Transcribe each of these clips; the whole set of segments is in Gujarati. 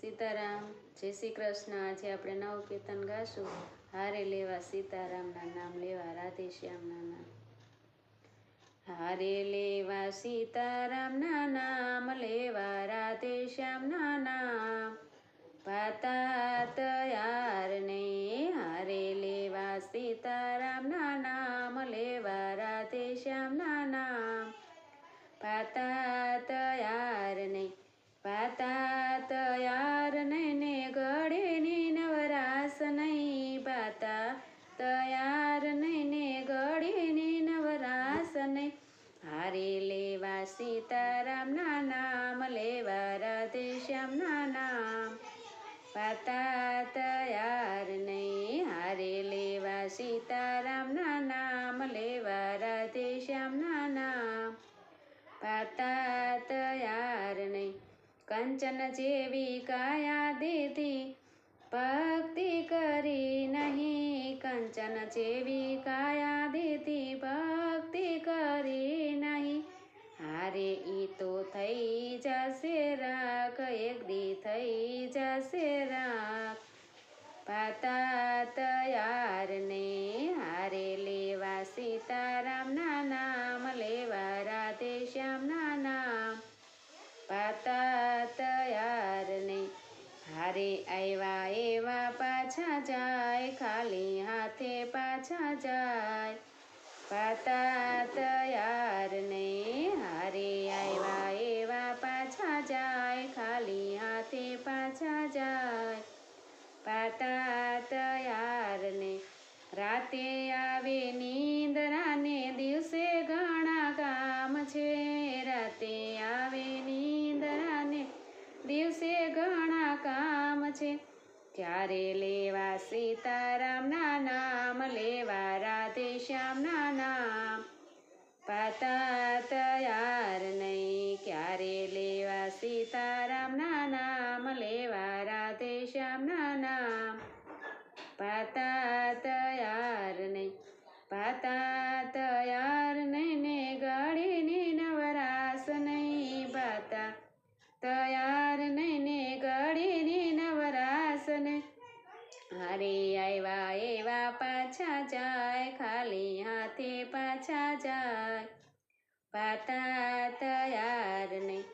સીતારામ, જય શ્રી કૃષ્ણ। આજે આપણે નવું કીર્તન ગાશું। હારે લેવા સીતારામના નામ લેવા, રાધે શ્યામના નામ। હારે લેવા સીતારામના નામ લેવા, રાધે શ્યામના નામ। પાતા તૈયાર ને હારે લેવા સીતારામના નામ લેવા, રાધે શ્યામના નામ। પાતા તૈયાર ને પાતા તૈયાર ને ગળે ને નવરાસ નહીં। પાતા તૈયાર ને ગળે ને નવરાસ નહીં। હારે લેવા સીતારામના નામ લેવા, રાધે શ્યામના નામ। પાતા તૈયાર નહીં હારે લેવા સીતારામના નામ લેવા, રાધે શ્યામના નામ। પાતા તૈયાર નહીં કંચન જેવી કાયા દીધી, ભક્તિ કરી નહીં। કંચન જેવી કાયા દીધી, ભક્તિ કરી નહીં। હારે ઈ તો થઈ જશે રાખ, એક દી થઈ જશે રાખ। પાતા તૈયાર ને હારે લેવા સીતારામના નામ લેવા, રાધે શ્યામના નામ। પાતા તૈયાર ને હારે આવ્યા એવા પાછા જાય, ખાલી હાથે પાછા જાય। પાતા તૈયાર ને હારે આવ્યા એવા પાછા જાય, ખાલી હાથે પાછા જાય। પાતા તૈયાર ને રાતે આવે નિંદ્રા ને દિવસે ઘણા કામ છે। રાતે આવે નિંદ્રા ને દિવસે ઘણા કામ છે। ત્યારે લેવા સીતારામના નામ લેવા, રાધે શ્યામના નામ। પાતા તૈયાર નહીં ક્યારે લેવા સીતારામના નામ લેવા, રાધે શ્યામના નામ। પાતા તૈયાર નહીં પાતા તૈયાર નહીં ને ગળે ને નવરાસ નહીં। પાતા તૈયાર નહીં ને ગળે ને નવરાસ નહીં। હારે આવ્યા એવા પાછા જાય, ખાલી હાથે પાછા જાય। પાતા તૈયાર નહીં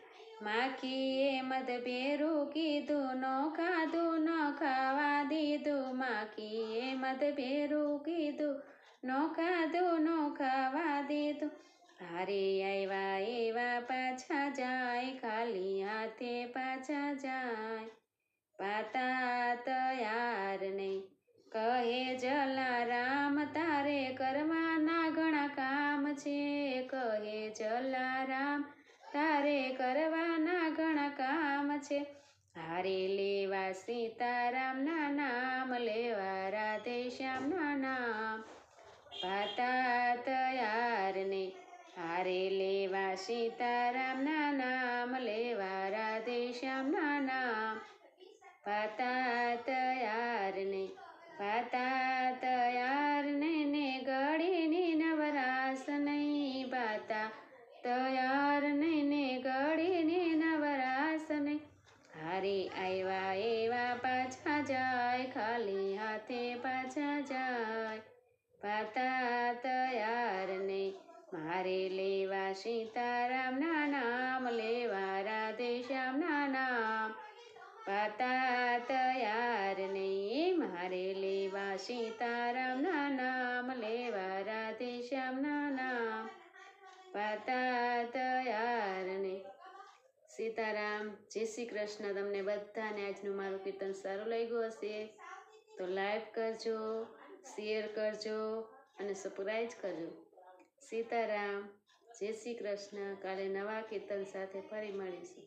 માખીએ મધ ભેરું કીધું, ન ખાધું ન ખાવા દીધું। માખીએ મધ ભેરું કીધું, ન ખાધું ન ખાવા દીધું। હારે આવ્યા એવા પાછા જાય, ખાલી હાથે પાછા જાય। પાતા તૈયાર નહીં કહે જલારામ, તારે કરવાના ઘણા કામ છે। કહે જલારામ તારે કરવાના ઘણા કામ છે। હારે લેવા સીતારામના નામ લેવા, રાધે શ્યામના નામ। પાતા તૈયાર ને હારે લેવા સીતારામના નામ લેવા, રાધે શ્યામના નામ। પાતા તૈયાર ને પાતા તૈયાર ને ગળે ને નવરાસ નહીં। પાતા તૈયાર ને ગળે ને નવરાસ નહીં। હારે આવ્યા એવા પાછા જાય, ખાલી હાથે પાછા જાય। પાતા તૈયાર ને મારે લેવા સીતારામના નામ લેવા, રાધે શ્યામના નામ। પાતા તૈયાર ને મારે લેવા સીતારામના નામ લેવા, રાધે શ્યામના નામ। પાતા તૈયાર ને સીતારામ, જય શ્રી કૃષ્ણ। તમને બધાને આજનું મારું કીર્તન સારું લાગ્યું હશે તો લાઈક કરજો, શેર કરજો અને સબસ્ક્રાઇબ કરજો। સીતારામ, જય શ્રી કૃષ્ણ। કાલે નવા કીર્તન સાથે ફરી મળીશું।